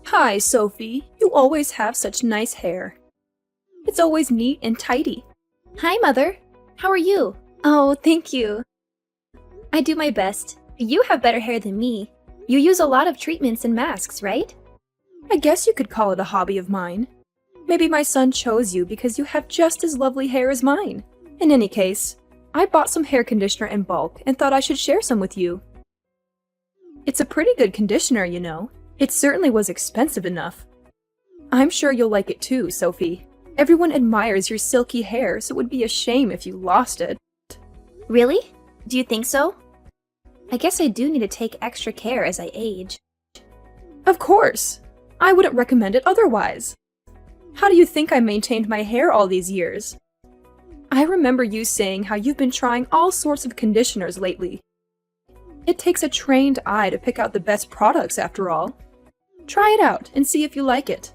Hi, Sophie. You always have such nice hair. It's always neat and tidy. Hi, Mother. How are you? Oh, thank you. I do my best. You have better hair than me. You use a lot of treatments and masks, right? I guess you could call it a hobby of mine. Maybe my son chose you because you have just as lovely hair as mine. In any case, I bought some hair conditioner in bulk and thought I should share some with you. It's a pretty good conditioner, you know. It certainly was expensive enough. I'm sure you'll like it too, Sophie. Everyone admires your silky hair, so it would be a shame if you lost it. Really? Do you think so? I guess I do need to take extra care as I age. Of course! I wouldn't recommend it otherwise. How do you think I maintained my hair all these years? I remember you saying how you've been trying all sorts of conditioners lately. It takes a trained eye to pick out the best products after all. Try it out and see if you like it.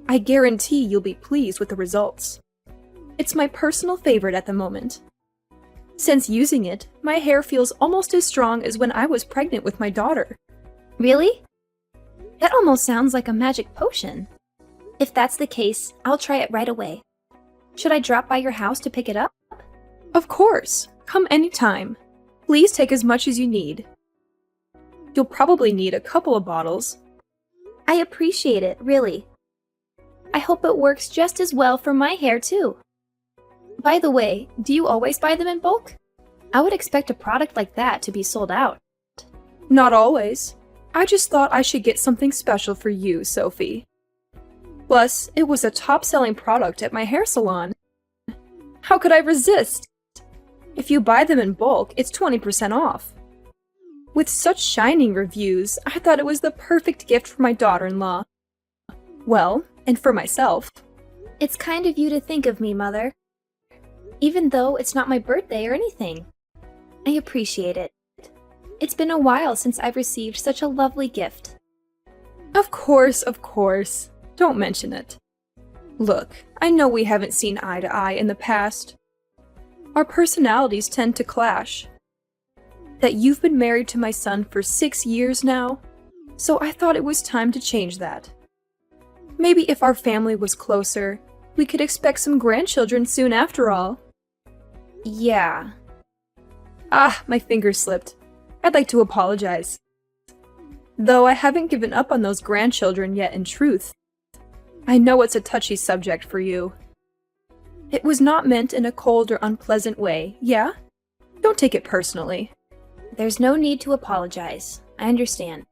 I guarantee you'll be pleased with the results. It's my personal favorite at the moment. Since using it, my hair feels almost as strong as when I was pregnant with my daughter. Really? That almost sounds like a magic potion. If that's the case, I'll try it right away. Should I drop by your house to pick it up? Of course! Come anytime. Please take as much as you need. You'll probably need a couple of bottles. I appreciate it, really. I hope it works just as well for my hair, too. By the way, do you always buy them in bulk? I would expect a product like that to be sold out. Not always. I just thought I should get something special for you, Sophie. Plus, it was a top-selling product at my hair salon. How could I resist? If you buy them in bulk, it's 20% off. With such shining reviews, I thought it was the perfect gift for my daughter-in-law. Well, and for myself. It's kind of you to think of me, Mother. Even though it's not my birthday or anything. I appreciate it. It's been a while since I've received such a lovely gift. Of course, of course. Don't mention it. Look, I know we haven't seen eye to eye in the past. Our personalities tend to clash. That you've been married to my son for 6 years now, so I thought it was time to change that. Maybe if our family was closer, we could expect some grandchildren soon after all. Yeah. Ah, my fingers slipped. I'd like to apologize. Though I haven't given up on those grandchildren yet in truth. I know it's a touchy subject for you. It was not meant in a cold or unpleasant way, yeah? Don't take it personally. There's no need to apologize. I understand.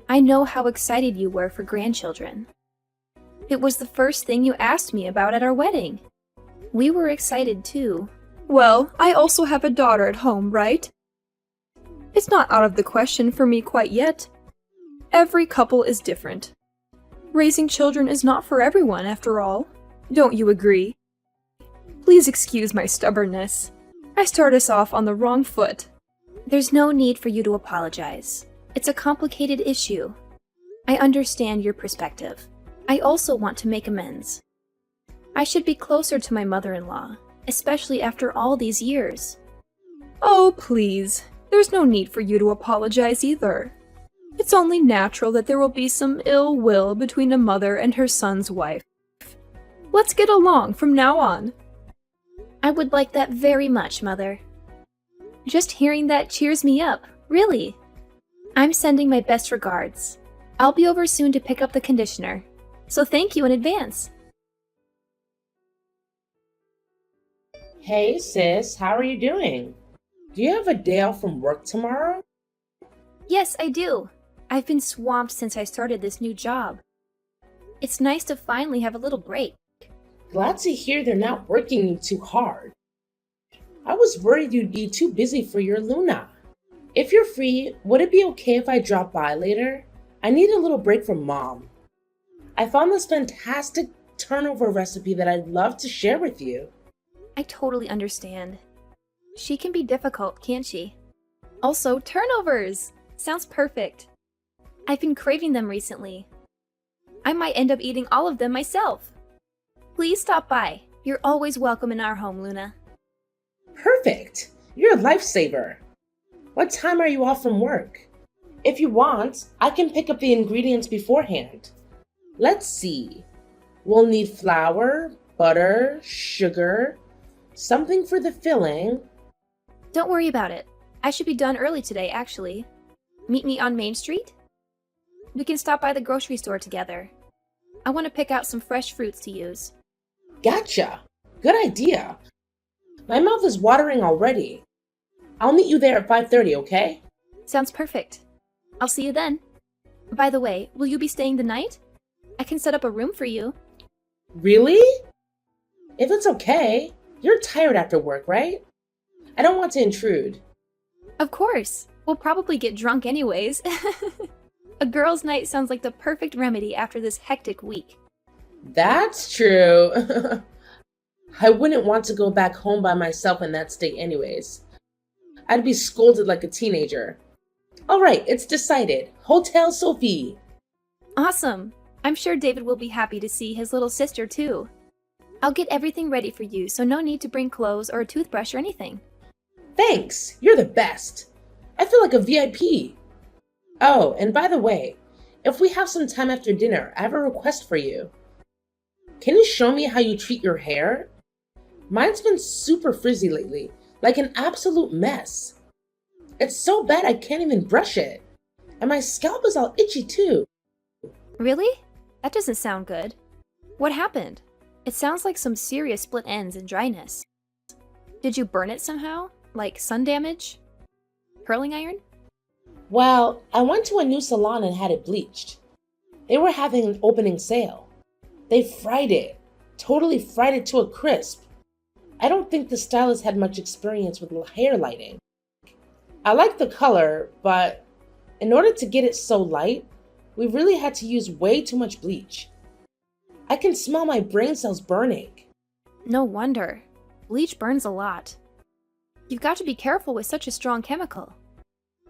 I know how excited you were for grandchildren. It was the first thing you asked me about at our wedding. We were excited too. Well, I also have a daughter at home, right? It's not out of the question for me quite yet. Every couple is different. Raising children is not for everyone, after all. Don't you agree? Please excuse my stubbornness. I start us off on the wrong foot. There's no need for you to apologize. It's a complicated issue. I understand your perspective. I also want to make amends. I should be closer to my mother-in-law, especially after all these years. Oh, please. There's no need for you to apologize either. It's only natural that there will be some ill will between a mother and her son's wife. Let's get along from now on. I would like that very much, Mother. Just hearing that cheers me up, really. I'm sending my best regards. I'll be over soon to pick up the conditioner, so thank you in advance. Hey sis, how are you doing? Do you have a day off from work tomorrow? Yes, I do. I've been swamped since I started this new job. It's nice to finally have a little break. Glad to hear they're not working you too hard. I was worried you'd be too busy for your Luna. If you're free, would it be okay if I drop by later? I need a little break from mom. I found this fantastic turnover recipe that I'd love to share with you. I totally understand. She can be difficult, can't she? Also, turnovers! Sounds perfect. I've been craving them recently. I might end up eating all of them myself. Please stop by. You're always welcome in our home, Luna. Perfect! You're a lifesaver. What time are you off from work? If you want, I can pick up the ingredients beforehand. Let's see. We'll need flour, butter, sugar, something for the filling. Don't worry about it. I should be done early today, actually. Meet me on Main Street? We can stop by the grocery store together. I want to pick out some fresh fruits to use. Gotcha. Good idea. My mouth is watering already. I'll meet you there at 5:30, okay? Sounds perfect. I'll see you then. By the way, will you be staying the night? I can set up a room for you. Really? If it's okay. You're tired after work, right? I don't want to intrude. Of course. We'll probably get drunk anyways. A girls' night sounds like the perfect remedy after this hectic week. That's true. I wouldn't want to go back home by myself in that state anyways. I'd be scolded like a teenager. All right, it's decided. Hotel Sophie. Awesome. I'm sure David will be happy to see his little sister too. I'll get everything ready for you, so no need to bring clothes or a toothbrush or anything. Thanks. You're the best. I feel like a VIP. Oh, and by the way, if we have some time after dinner, I have a request for you. Can you show me how you treat your hair? Mine's been super frizzy lately, like an absolute mess. It's so bad I can't even brush it. And my scalp is all itchy too. Really? That doesn't sound good. What happened? It sounds like some serious split ends and dryness. Did you burn it somehow? Like sun damage? Curling iron? Well, I went to a new salon and had it bleached. They were having an opening sale. They fried it. Totally fried it to a crisp. I don't think the stylist had much experience with hair lighting. I like the color, but in order to get it so light, we really had to use way too much bleach. I can smell my brain cells burning. No wonder. Bleach burns a lot. You've got to be careful with such a strong chemical.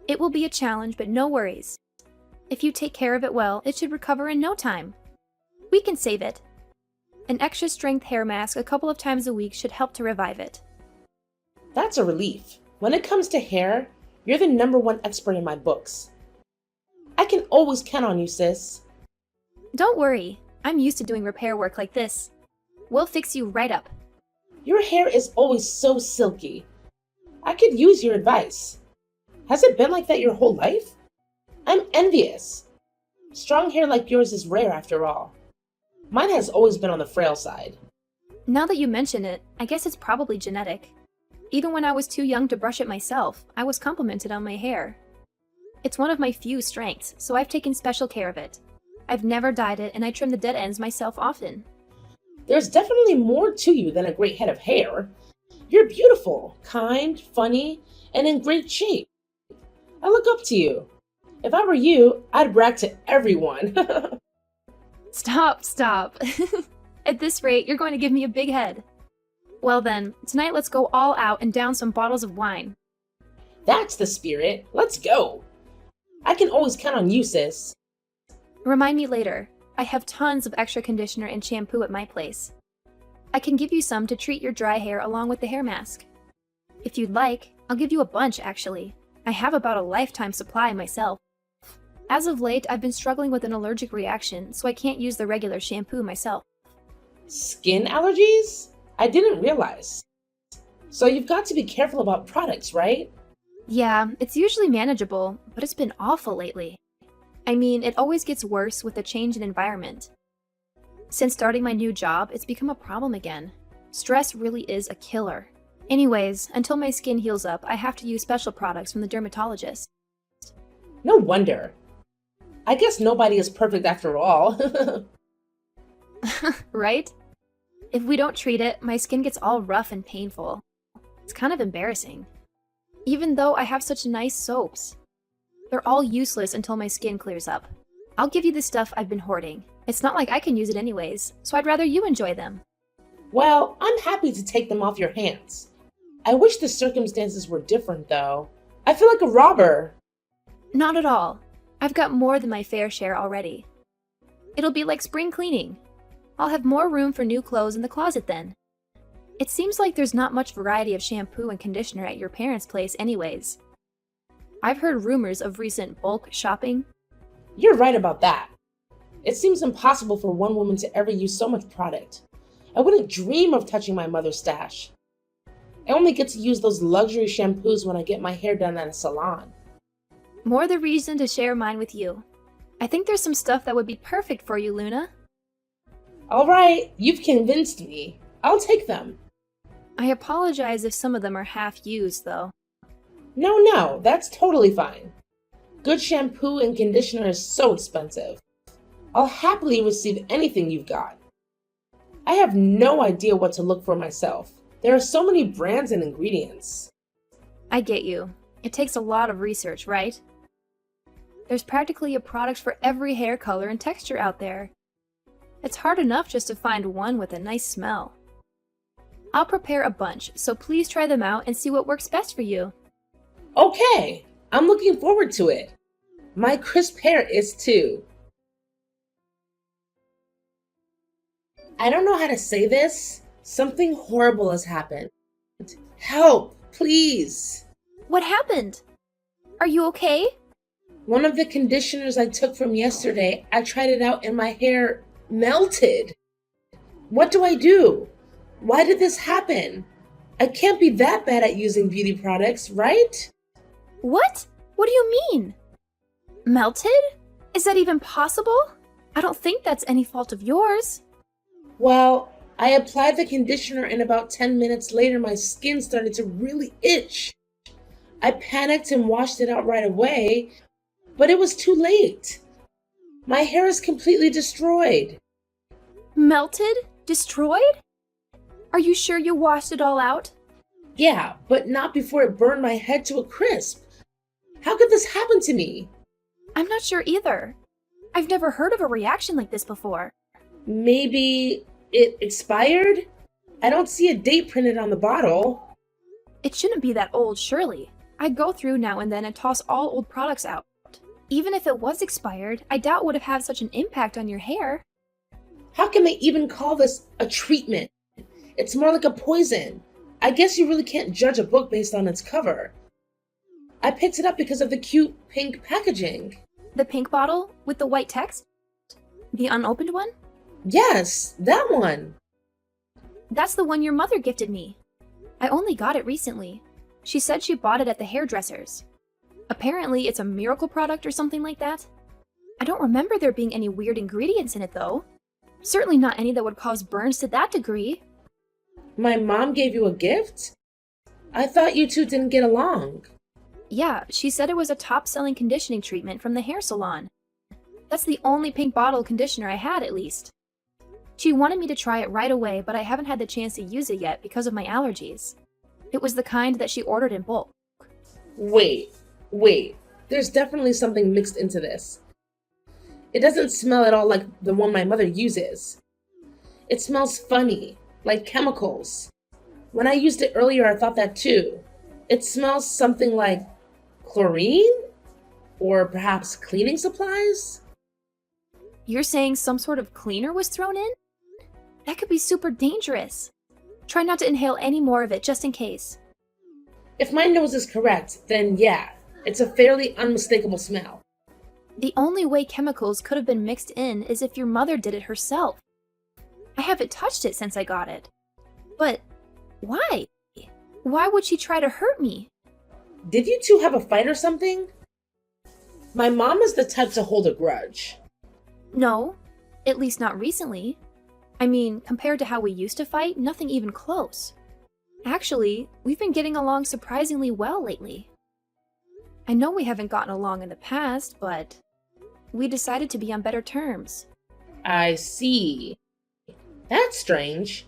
It will be a challenge, but no worries. If you take care of it well, it should recover in no time. We can save it. An extra strength hair mask a couple of times a week should help to revive it. That's a relief. When it comes to hair, you're the #1 expert in my books. I can always count on you, sis. Don't worry. I'm used to doing repair work like this. We'll fix you right up. Your hair is always so silky. I could use your advice. Has it been like that your whole life? I'm envious. Strong hair like yours is rare after all. Mine has always been on the frail side. Now that you mention it, I guess it's probably genetic. Even when I was too young to brush it myself, I was complimented on my hair. It's one of my few strengths, so I've taken special care of it. I've never dyed it, and I trim the dead ends myself often. There's definitely more to you than a great head of hair. You're beautiful, kind, funny, and in great shape. I look up to you. If I were you, I'd brag to everyone. Stop. At this rate, you're going to give me a big head. Well then, tonight let's go all out and down some bottles of wine. That's the spirit. Let's go. I can always count on you, sis. Remind me later. I have tons of extra conditioner and shampoo at my place. I can give you some to treat your dry hair along with the hair mask. If you'd like, I'll give you a bunch actually. I have about a lifetime supply myself. As of late, I've been struggling with an allergic reaction, so I can't use the regular shampoo myself. Skin allergies? I didn't realize. So you've got to be careful about products, right? Yeah, it's usually manageable, but it's been awful lately. I mean, it always gets worse with the change in environment. Since starting my new job, it's become a problem again. Stress really is a killer. Anyways, until my skin heals up, I have to use special products from the dermatologist. No wonder. I guess nobody is perfect after all. Right? If we don't treat it, my skin gets all rough and painful. It's kind of embarrassing. Even though I have such nice soaps. They're all useless until my skin clears up. I'll give you the stuff I've been hoarding. It's not like I can use it anyways, so I'd rather you enjoy them. Well, I'm happy to take them off your hands. I wish the circumstances were different, though. I feel like a robber. Not at all. I've got more than my fair share already. It'll be like spring cleaning. I'll have more room for new clothes in the closet then. It seems like there's not much variety of shampoo and conditioner at your parents' place anyways. I've heard rumors of recent bulk shopping. You're right about that. It seems impossible for one woman to ever use so much product. I wouldn't dream of touching my mother's stash. I only get to use those luxury shampoos when I get my hair done at a salon. More the reason to share mine with you. I think there's some stuff that would be perfect for you, Luna. All right, you've convinced me. I'll take them. I apologize if some of them are half used, though. No, that's totally fine. Good shampoo and conditioner is so expensive. I'll happily receive anything you've got. I have no idea what to look for myself. There are so many brands and ingredients. I get you. It takes a lot of research, right? There's practically a product for every hair color and texture out there. It's hard enough just to find one with a nice smell. I'll prepare a bunch, so please try them out and see what works best for you. Okay, I'm looking forward to it. My crisp hair is too. I don't know how to say this. Something horrible has happened. Help, please. What happened? Are you okay? One of the conditioners I took from yesterday, I tried it out and my hair melted. What do I do? Why did this happen? I can't be that bad at using beauty products, right? What? What do you mean? Melted? Is that even possible? I don't think that's any fault of yours. Well, I applied the conditioner and about 10 minutes later my skin started to really itch. I panicked and washed it out right away, but it was too late. My hair is completely destroyed. Melted? Destroyed? Are you sure you washed it all out? Yeah, but not before it burned my head to a crisp. How could this happen to me? I'm not sure either. I've never heard of a reaction like this before. Maybe it expired? I don't see a date printed on the bottle. It shouldn't be that old, surely. I go through now and then and toss all old products out. Even if it was expired, I doubt it would have had such an impact on your hair. How can they even call this a treatment? It's more like a poison. I guess you really can't judge a book based on its cover. I picked it up because of the cute pink packaging. The pink bottle with the white text? The unopened one? Yes, that one. That's the one your mother gifted me. I only got it recently. She said she bought it at the hairdresser's. Apparently, it's a miracle product or something like that. I don't remember there being any weird ingredients in it, though. Certainly not any that would cause burns to that degree. My mom gave you a gift? I thought you two didn't get along. Yeah, she said it was a top-selling conditioning treatment from the hair salon. That's the only pink bottle conditioner I had, at least. She wanted me to try it right away, but I haven't had the chance to use it yet because of my allergies. It was the kind that she ordered in bulk. Wait. There's definitely something mixed into this. It doesn't smell at all like the one my mother uses. It smells funny, like chemicals. When I used it earlier, I thought that too. It smells something like chlorine? Or perhaps cleaning supplies? You're saying some sort of cleaner was thrown in? That could be super dangerous. Try not to inhale any more of it just in case. If my nose is correct, then yeah, it's a fairly unmistakable smell. The only way chemicals could have been mixed in is if your mother did it herself. I haven't touched it since I got it. But why? Why would she try to hurt me? Did you two have a fight or something? My mom is the type to hold a grudge. No, at least not recently. I mean, compared to how we used to fight, nothing even close. Actually, we've been getting along surprisingly well lately. I know we haven't gotten along in the past, but we decided to be on better terms. I see. That's strange.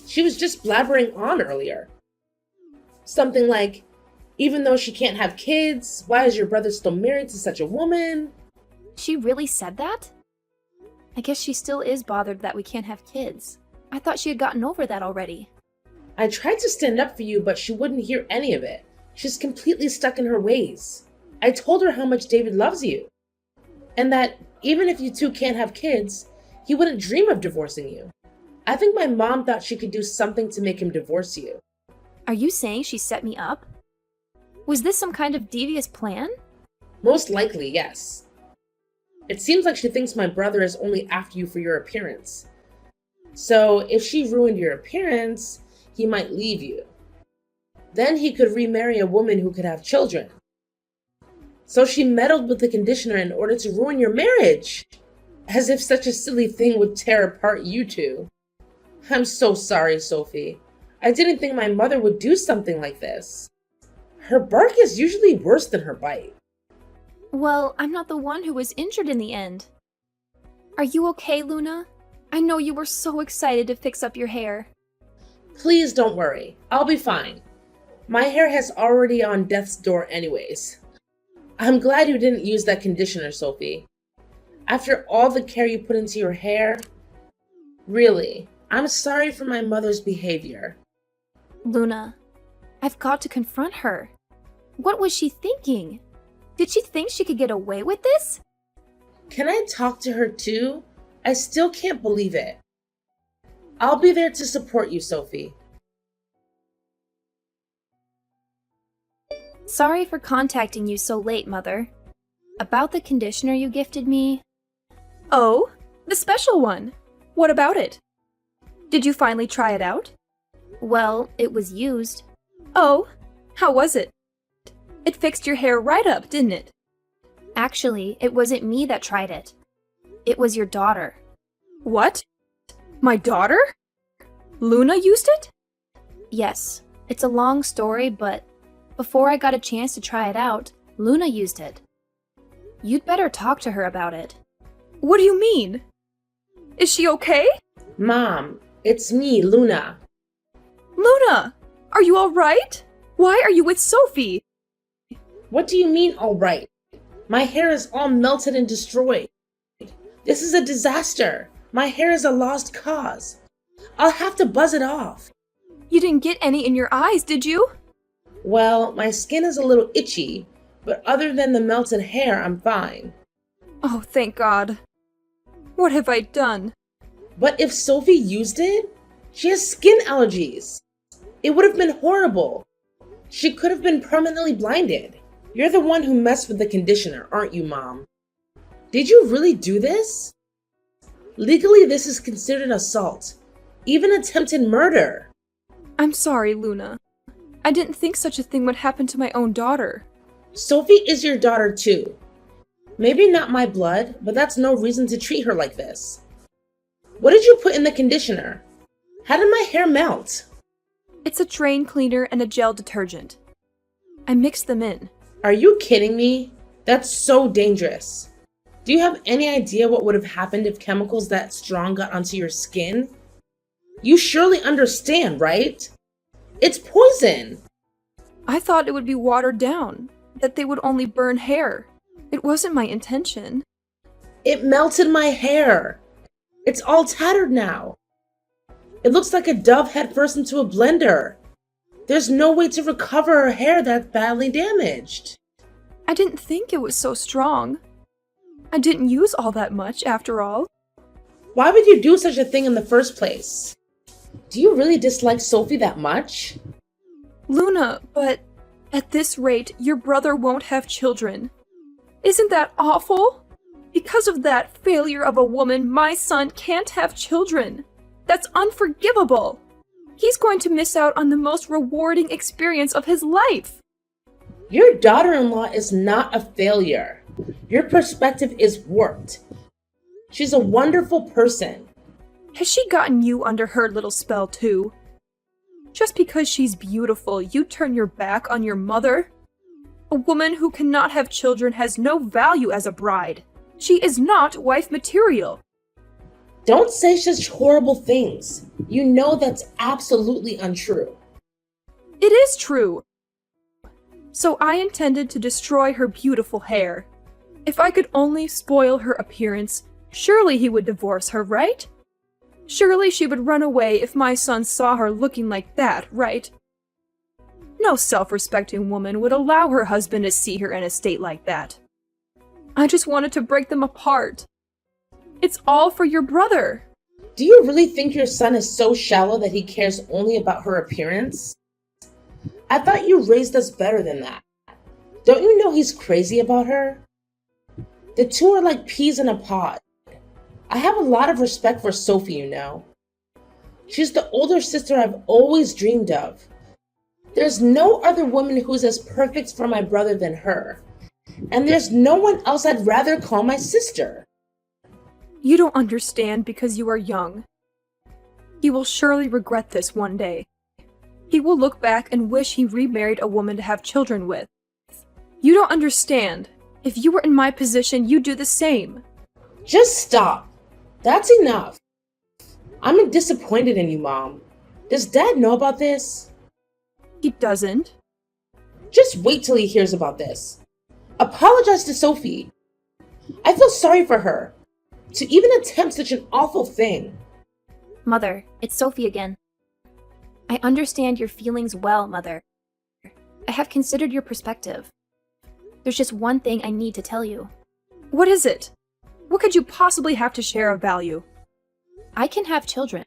She was just blabbering on earlier. Something like, even though she can't have kids, why is your brother still married to such a woman? She really said that? I guess she still is bothered that we can't have kids. I thought she had gotten over that already. I tried to stand up for you, but she wouldn't hear any of it. She's completely stuck in her ways. I told her how much David loves you. And that even if you two can't have kids, he wouldn't dream of divorcing you. I think my mom thought she could do something to make him divorce you. Are you saying she set me up? Was this some kind of devious plan? Most likely, yes. It seems like she thinks my brother is only after you for your appearance. So if she ruined your appearance, he might leave you. Then he could remarry a woman who could have children. So she meddled with the conditioner in order to ruin your marriage. As if such a silly thing would tear apart you two. I'm so sorry, Sophie. I didn't think my mother would do something like this. Her bark is usually worse than her bite. Well, I'm not the one who was injured in the end. Are you okay, Luna? I know you were so excited to fix up your hair. Please don't worry. I'll be fine. My hair has already on death's door anyways. I'm glad you didn't use that conditioner, Sophie. After all the care you put into your hair, really, I'm sorry for my mother's behavior. Luna, I've got to confront her. What was she thinking? Did she think she could get away with this? Can I talk to her too? I still can't believe it. I'll be there to support you, Sophie. Sorry for contacting you so late, Mother. About the conditioner you gifted me. Oh, the special one. What about it? Did you finally try it out? Well, it was used. Oh, how was it? It fixed your hair right up, didn't it? Actually, it wasn't me that tried it. It was your daughter. What? My daughter? Luna used it? Yes, it's a long story, but before I got a chance to try it out, Luna used it. You'd better talk to her about it. What do you mean? Is she okay? Mom, it's me, Luna. Luna, are you all right? Why are you with Sophie? What do you mean, all right? My hair is all melted and destroyed. This is a disaster. My hair is a lost cause. I'll have to buzz it off. You didn't get any in your eyes, did you? Well, my skin is a little itchy, but other than the melted hair, I'm fine. Oh, thank God. What have I done? But if Sophie used it, she has skin allergies. It would have been horrible. She could have been permanently blinded. You're the one who messed with the conditioner, aren't you, Mom? Did you really do this? Legally, this is considered assault, even attempted murder. I'm sorry, Luna. I didn't think such a thing would happen to my own daughter. Sophie is your daughter too. Maybe not my blood, but that's no reason to treat her like this. What did you put in the conditioner? How did my hair melt? It's a drain cleaner and a gel detergent. I mixed them in. Are you kidding me? That's so dangerous. Do you have any idea what would have happened if chemicals that strong got onto your skin? You surely understand, right? It's poison. I thought it would be watered down, that they would only burn hair. It wasn't my intention. It melted my hair. It's all tattered now. It looks like a dove head first into a blender. There's no way to recover her hair that's badly damaged. I didn't think it was so strong. I didn't use all that much, after all. Why would you do such a thing in the first place? Do you really dislike Sophie that much? Luna, but at this rate, your brother won't have children. Isn't that awful? Because of that failure of a woman, my son can't have children. That's unforgivable. He's going to miss out on the most rewarding experience of his life. Your daughter-in-law is not a failure. Your perspective is warped. She's a wonderful person. Has she gotten you under her little spell too? Just because she's beautiful, you turn your back on your mother? A woman who cannot have children has no value as a bride. She is not wife material. Don't say such horrible things. You know that's absolutely untrue. It is true. So I intended to destroy her beautiful hair. If I could only spoil her appearance, surely he would divorce her, right? Surely she would run away if my son saw her looking like that, right? No self-respecting woman would allow her husband to see her in a state like that. I just wanted to break them apart. It's all for your brother. Do you really think your son is so shallow that he cares only about her appearance? I thought you raised us better than that. Don't you know he's crazy about her? The two are like peas in a pod. I have a lot of respect for Sophie, you know. She's the older sister I've always dreamed of. There's no other woman who's as perfect for my brother than her. And there's no one else I'd rather call my sister. You don't understand because you are young. He will surely regret this one day. He will look back and wish he remarried a woman to have children with. You don't understand. If you were in my position, you'd do the same. Just stop. That's enough. I'm disappointed in you, Mom. Does Dad know about this? He doesn't. Just wait till he hears about this. Apologize to Sophie. I feel sorry for her. To even attempt such an awful thing. Mother, it's Sophie again. I understand your feelings well, Mother. I have considered your perspective. There's just one thing I need to tell you. What is it? What could you possibly have to share of value? I can have children.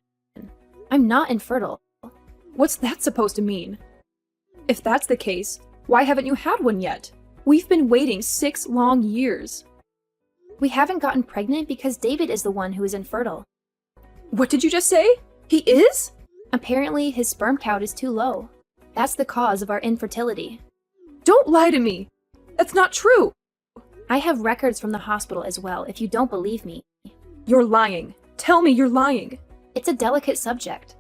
I'm not infertile. What's that supposed to mean? If that's the case, why haven't you had one yet? We've been waiting 6 long years. We haven't gotten pregnant because David is the one who is infertile. What did you just say? He is? Apparently, his sperm count is too low. That's the cause of our infertility. Don't lie to me. That's not true. I have records from the hospital as well, if you don't believe me. You're lying. Tell me you're lying. It's a delicate subject.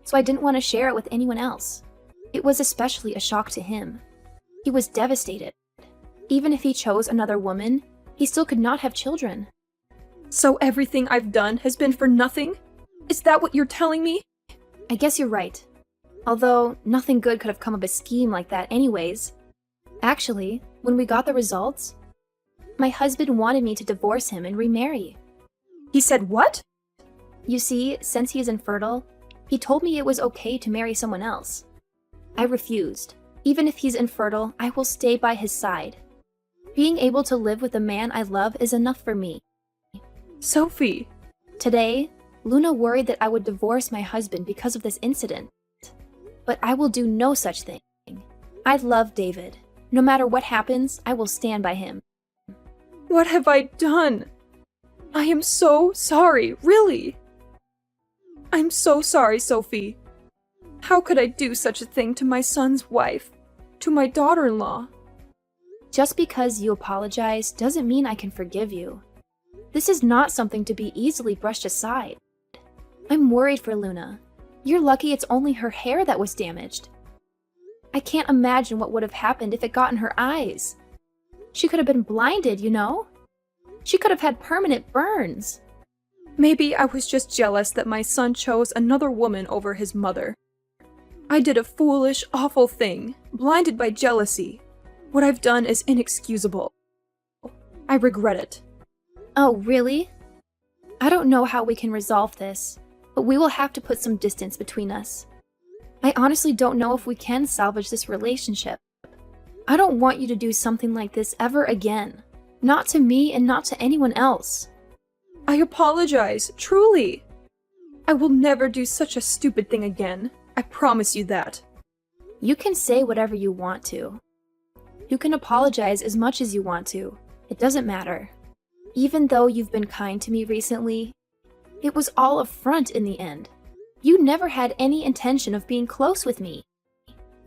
So I didn't want to share it with anyone else. It was especially a shock to him. He was devastated. Even if he chose another woman, he still could not have children. So everything I've done has been for nothing? Is that what you're telling me? I guess you're right. Although, nothing good could have come of a scheme like that anyways. Actually, when we got the results, my husband wanted me to divorce him and remarry. He said what? You see, since he is infertile, he told me it was okay to marry someone else. I refused. Even if he's infertile, I will stay by his side. Being able to live with the man I love is enough for me. Sophie. Today, Luna worried that I would divorce my husband because of this incident. But I will do no such thing. I love David. No matter what happens, I will stand by him. What have I done? I am so sorry, really. I'm so sorry, Sophie. How could I do such a thing to my son's wife? To my daughter-in-law? Just because you apologize doesn't mean I can forgive you. This is not something to be easily brushed aside. I'm worried for Luna. You're lucky it's only her hair that was damaged. I can't imagine what would have happened if it got in her eyes. She could have been blinded, you know? She could have had permanent burns. Maybe I was just jealous that my son chose another woman over his mother. I did a foolish, awful thing, blinded by jealousy. What I've done is inexcusable. I regret it. Oh, really? I don't know how we can resolve this, but we will have to put some distance between us. I honestly don't know if we can salvage this relationship. I don't want you to do something like this ever again. Not to me and not to anyone else. I apologize, truly. I will never do such a stupid thing again. I promise you that. You can say whatever you want to. You can apologize as much as you want to. It doesn't matter. Even though you've been kind to me recently, it was all a front in the end. You never had any intention of being close with me.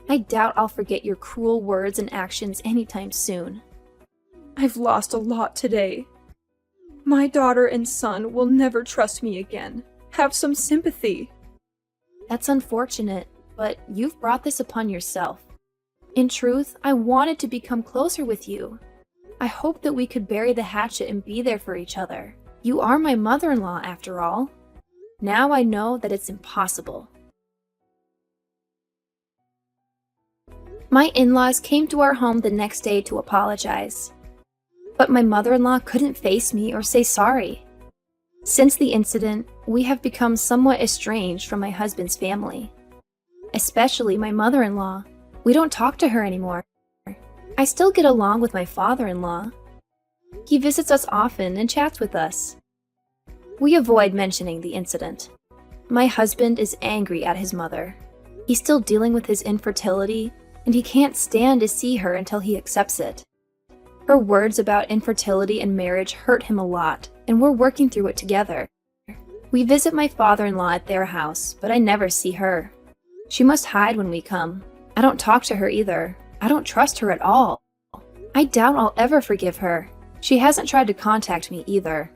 I doubt I'll forget your cruel words and actions anytime soon. I've lost a lot today. My daughter and son will never trust me again. Have some sympathy. That's unfortunate, but you've brought this upon yourself. In truth, I wanted to become closer with you. I hoped that we could bury the hatchet and be there for each other. You are my mother-in-law, after all. Now I know that it's impossible. My in-laws came to our home the next day to apologize. But my mother-in-law couldn't face me or say sorry. Since the incident, we have become somewhat estranged from my husband's family. Especially my mother-in-law. We don't talk to her anymore. I still get along with my father-in-law. He visits us often and chats with us. We avoid mentioning the incident. My husband is angry at his mother. He's still dealing with his infertility, and he can't stand to see her until he accepts it. Her words about infertility and marriage hurt him a lot, and we're working through it together. We visit my father-in-law at their house, but I never see her. She must hide when we come. I don't talk to her either. I don't trust her at all. I doubt I'll ever forgive her. She hasn't tried to contact me either.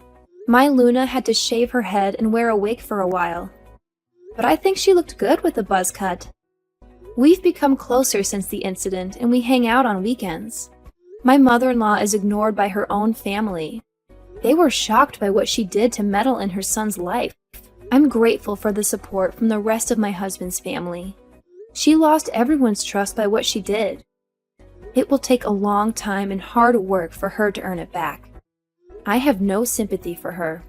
My Luna had to shave her head and wear a wig for a while. But I think she looked good with the buzz cut. We've become closer since the incident, and we hang out on weekends. My mother-in-law is ignored by her own family. They were shocked by what she did to meddle in her son's life. I'm grateful for the support from the rest of my husband's family. She lost everyone's trust by what she did. It will take a long time and hard work for her to earn it back. I have no sympathy for her.